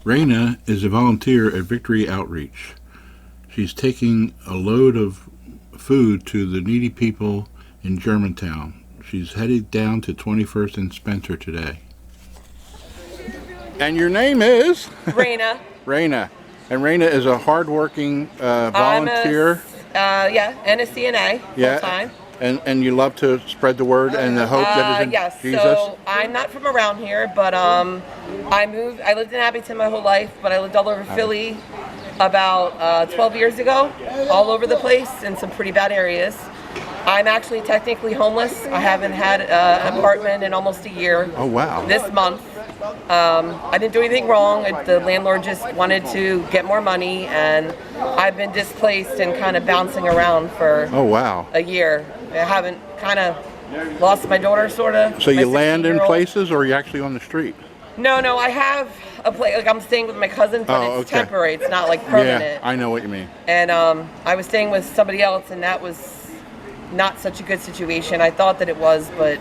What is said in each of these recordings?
Raena is a volunteer at Victory Outreach. She's taking a load of food to the needy people in Germantown. She's headed down to 21st and Spencer today. And your name is? Raena. Raena. And Raena is a hardworking volunteer. And a CNA full-time. And you love to spread the word and the hope that is in Jesus? So I'm not from around here, but I lived in Abington my whole life, but I lived all over Philly about 12 years ago, all over the place in some pretty bad areas. I'm actually technically homeless. I haven't had an apartment in almost a year. Oh, wow. This month. I didn't do anything wrong. The landlord just wanted to get more money, and I've been displaced and kind of bouncing around for a year. I haven't kind of lost my daughter, sort of. So you land in places, or are you actually on the street? No, I have a place. Like, I'm staying with my cousin, but it's temporary. It's not like permanent. Yeah, I know what you mean. And I was staying with somebody else, and that was not such a good situation. I thought that it was, but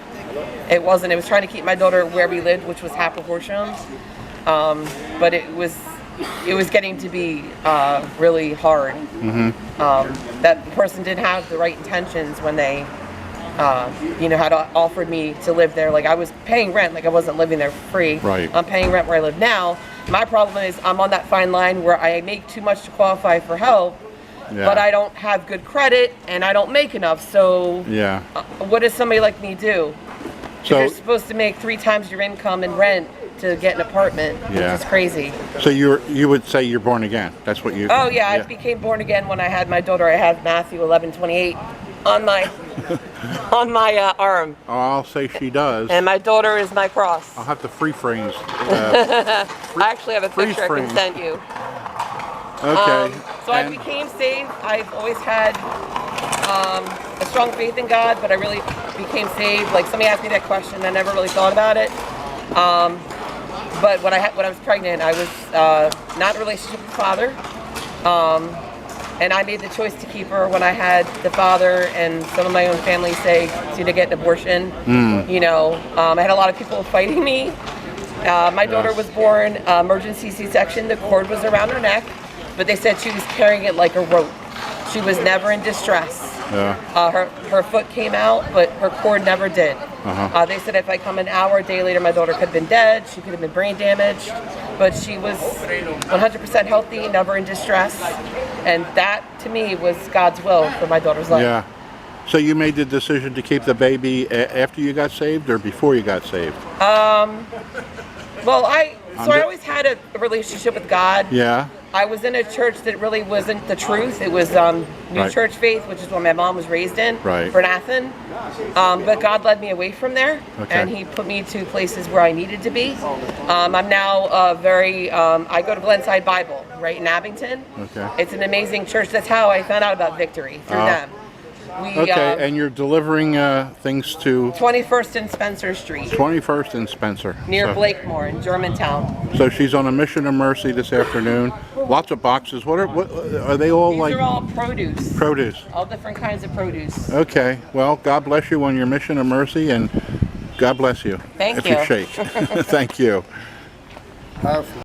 it wasn't. It was trying to keep my daughter where we lived, which was Half of Horsham. But it was getting to be really hard. That person didn't have the right intentions when they, had offered me to live there. Like, I was paying rent, like I wasn't living there for free. Right. I'm paying rent where I live now. My problem is I'm on that fine line where I make too much to qualify for help. Yeah. But I don't have good credit and I don't make enough. So what does somebody like me do? So you're supposed to make 3 times your income in rent to get an apartment, which is crazy. So you would say you're born again. That's what you. Oh yeah, I became born again when I had my daughter. I had Matthew 11:28 on my on my arm. Oh, I'll say she does. And my daughter is my cross. I'll have to free frames. I actually have a picture I can send you. Okay. So I became saved. I've always had a strong faith in God, but I really became saved. Like, somebody asked me that question, I never really thought about it. But when I was pregnant, I was not in a relationship with the father. And I made the choice to keep her when I had the father and some of my own family say to get an abortion. I had a lot of people fighting me. My daughter was born emergency C-section. The cord was around her neck, but they said she was carrying it like a rope. She was never in distress. Her foot came out, but her cord never did. They said if I come an hour, a day later, my daughter could have been dead. She could have been brain damaged, but she was 100% healthy, never in distress. And that, to me, was God's will for my daughter's life. Yeah. So you made the decision to keep the baby after you got saved or before you got saved? Well, I always had a relationship with God. Yeah. I was in a church that really wasn't the truth. It was New Church Faith, which is what my mom was raised in, for Nathan. But God led me away from there, and He put me to places where I needed to be. I'm now I go to Glenside Bible, right in Abington. It's an amazing church. That's how I found out about Victory, through them. And you're delivering things to 21st and Spencer Street. 21st and Spencer. Near Blakemore in Germantown. So she's on a mission of mercy this afternoon. Lots of boxes. What are they all like? These are all produce. Produce. All different kinds of produce. Okay. Well, God bless you on your mission of mercy, and God bless you. Thank if you. You shake. Thank you. Powerful.